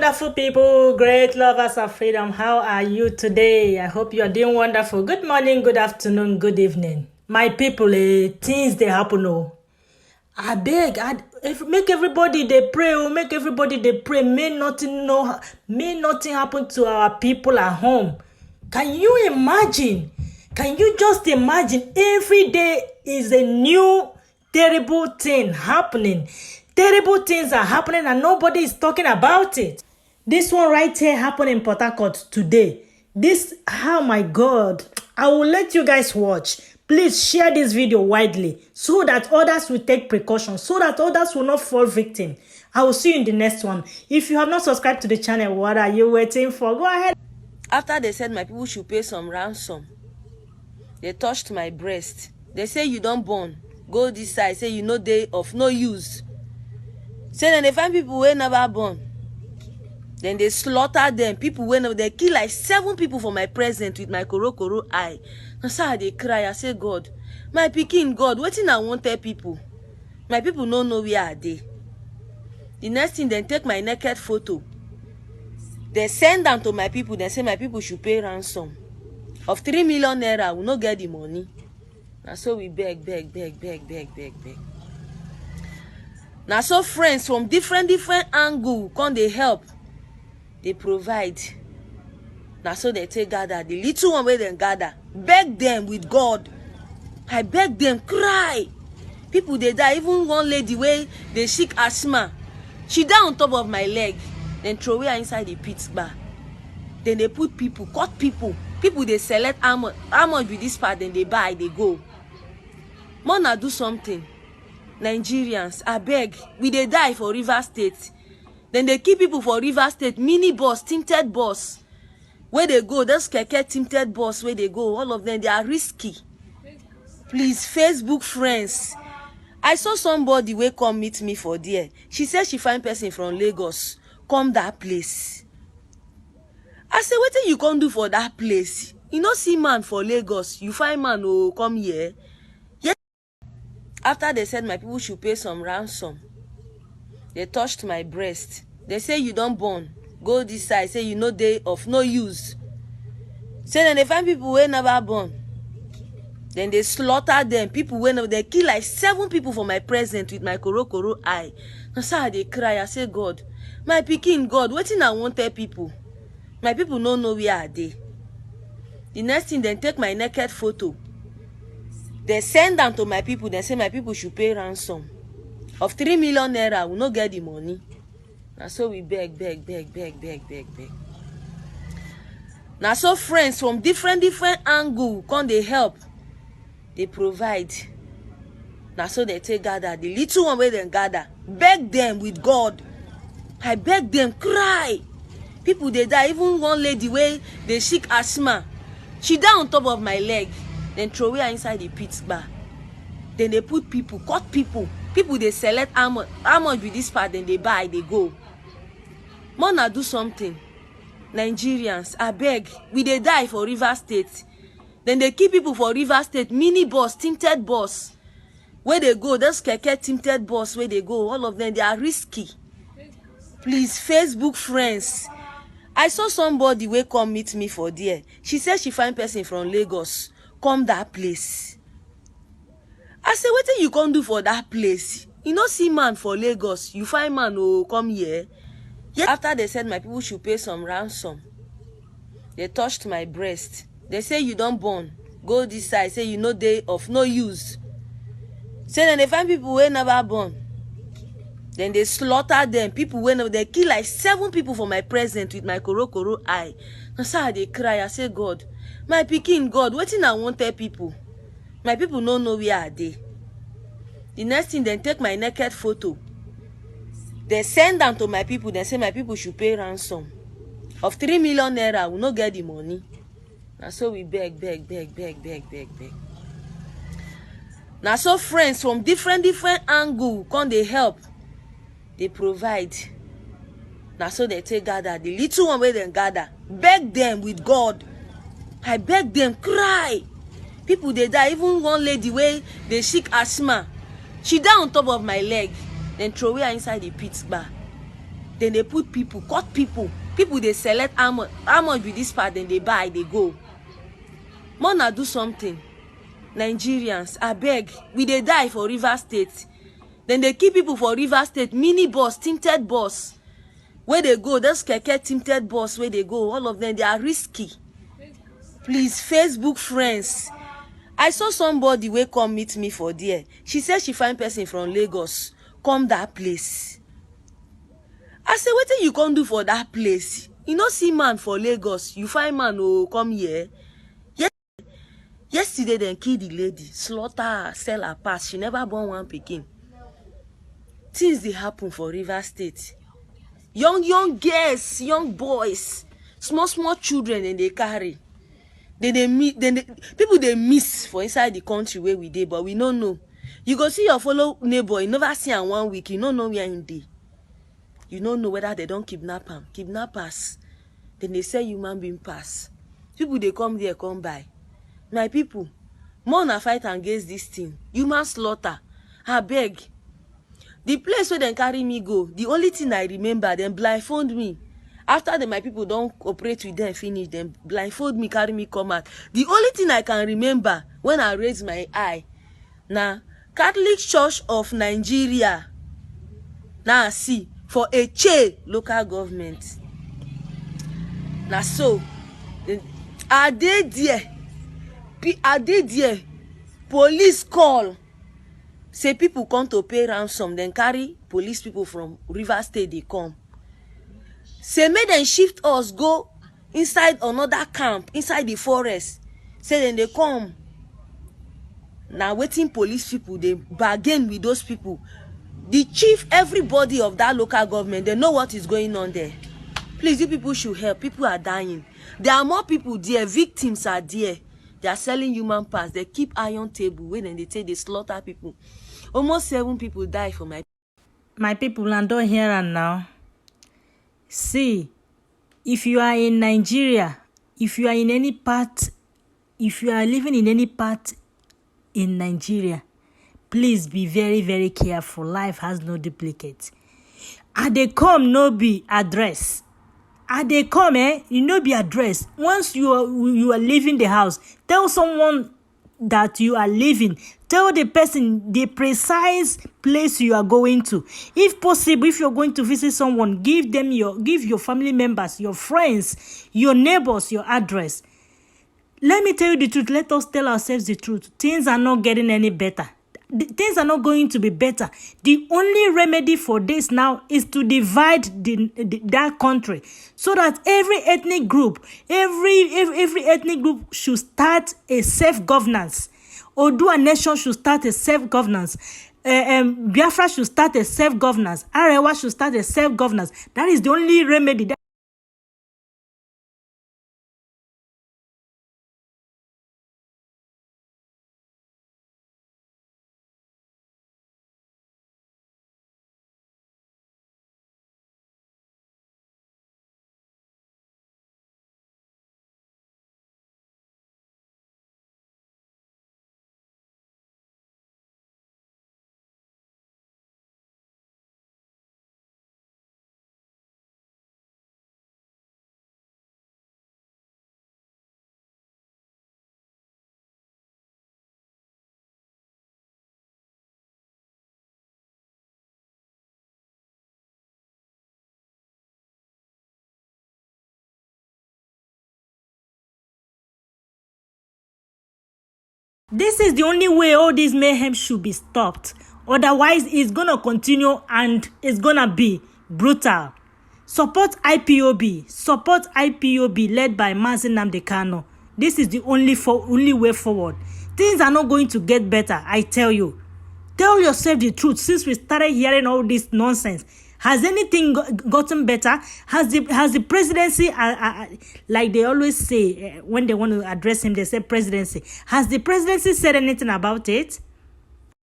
wonderful people, great lovers of freedom. How are you today? I hope you are doing wonderful. Good morning, good afternoon, good evening. My people, things they happen. I beg, make everybody they pray. Make everybody they pray. May nothing happen to our people at home. Can you imagine? Can you just imagine? Every day is a new terrible thing happening. Terrible things are happening and nobody is talking about it. This one right here happened in Port Harcourt today. Oh my God. I will let you guys watch. Please share this video widely so that others will take precautions, so that others will not fall victim. I will see you in the next one. If you have not subscribed to the channel, what are you waiting for? Go ahead. After they said my people should pay some ransom, they touched my breast. They say you don't born. Go this side. Say you know they of no use. Say then they find people who never born. Then they slaughter them. People when they kill like 7 people for my present with my koro eye. And so they cry. I say, God, my pikin, God, waiting I want tell people. My people don't know where are they. The next thing, then take my naked photo. They send them to my people. They say my people should pay ransom of 3 million naira. We not get the money. And so we beg. Now so friends from different angle come they help. They provide. Now so they take gather. The little one where they gather. Beg them with God. I beg them, cry. People they die. Even one lady where they sick asthma. She die on top of my leg. Then throw her inside the pit bar. Then they put people, cut people. People they select how much with this part, then they buy, they go. Mona do something. Nigerians, I beg, we they die for River State. Then they keep people for River State, mini bus, tinted bus. Where they go, those keke tinted bus, where they go, all of them, they are risky. Please, Facebook friends. I saw somebody where come meet me for there. She said she find person from Lagos. Come that place. I say, what you can do for that place? You know, see man for Lagos. You find man who come here. After they said my people should pay some ransom, they touched my breast. They say you don't born. Go this side. Say you know they of no use. Say then they find people who never born. Then they slaughter them. People when they kill like 7 people for my present with my koro eye. And so they cry. I say, God, my pikin, God, waiting I want tell people. My people don't know where are they. The next thing, then take my naked photo. They send them to my people. They say my people should pay ransom of 3 million naira. We not get the money. Now so we beg. Now so friends from different angle come they help. They provide. Now so they take gather. The little one where they gather. Beg them with God. I beg them, cry. People they die. Even one lady where they sick asthma. She die on top of my leg. Then throw her inside the pit bar. Then they put people, cut people. People they select how much with this part, then they buy, they go. Mona do something. Nigerians, I beg, we they die for River State. Then they keep people for River State, mini bus, tinted bus. Where they go, those keke tinted bus, where they go, all of them, they are risky. Please, Facebook friends. I saw somebody where come meet me for there. She said she find person from Lagos. Come that place. I say, what you can do for that place? You know, see man for Lagos. You find man who come here. Yeah. After they said my people should pay some ransom, they touched my breast. They say you don't born. Go this side. Say you know they of no use. Say then they find people who never born. Then they slaughter them. People when they kill like 7 people for my present with my koro eye. And so they cry. I say, God, my pikin, God, waiting I want tell people. My people don't know where are they. The next thing, then take my naked photo. They send them to my people. They say my people should pay ransom of 3 million naira. We not get the money. Now so we beg. Now so friends from different angle come they help. They provide. Now so they take gather. The little one where they gather. Beg them with God. I beg them, cry. People they die. Even one lady where they sick asthma. She die on top of my leg. Then throw her inside the pit bar. Then they put people, cut people. People they select how much with this part, then they buy, they go. Mona do something. Nigerians, I beg, we they die for River State. Then they keep people for River State, mini bus, tinted bus. Where they go, those keke tinted bus, where they go, all of them, they are risky. Please, Facebook friends. I saw somebody wey come meet me for there. She said she find person from Lagos. Come that place. I say, what you come do for that place? You no see man for Lagos. You find man who come here. Yesterday, then kill the lady, slaughter her, sell her pass. She never born one pikin. Things they happen for River State. Young girls, young boys, small children, and they carry. People they miss for inside the country where we dey, but we don't know. You go see your fellow neighbor, you never see him 1 week, you don't know where in dey. You don't know whether they don't kidnap him. Kidnappers. Then they say human being pass. People they come there, come by. My people, more na fight against this thing. Human slaughter. I beg. The place where they carry me go, the only thing I remember, them blindfold me. After my people don't cooperate with them, finish them, blindfold me, carry me, come out. The only thing I can remember when I raise my eye, now Catholic Church of Nigeria, now see, for a local government. Now so, are they there? Police call. Say people come to pay ransom, then carry police people from River State, they come. Say make them shift us, go inside another camp, inside the forest. Say then they come. Now waiting police people, they bargain with those people. The chief, everybody of that local government, they know what is going on there. Please, you people should help. People are dying. There are more people there. Victims are there. They are selling human parts. They keep iron table. When they take, they slaughter people. Almost 7 people die for my people, and don't hear and now. See, if you are in Nigeria, if you are in any part, if you are living in any part in Nigeria, please be very, very careful. Life has no duplicate. And they come, no be address. And they come, you no be address. Once you are leaving the house, tell someone that you are leaving. Tell the person the precise place you are going to. If possible, if you're going to visit someone, give your family members, your friends, your neighbors, your address. Let me tell you the truth. Let us tell ourselves the truth. Things are not getting any better. Things are not going to be better. The only remedy for this now is to divide that country, so that every ethnic group should start a self-governance. Odua nation should start a self-governance. Biafra should start a self-governance. Arewa should start a self-governance. That is the only remedy. This is the only way all this mayhem should be stopped. Otherwise, it's going to continue and it's going to be brutal. Support IPOB. Support IPOB led by Mazi Nnamdi Kanu. This is the only way forward. Things are not going to get better, I tell you. Tell yourself the truth. Since we started hearing all this nonsense, has anything gotten better? Has the presidency, like they always say when they want to address him, they say presidency. Has the presidency said anything about it?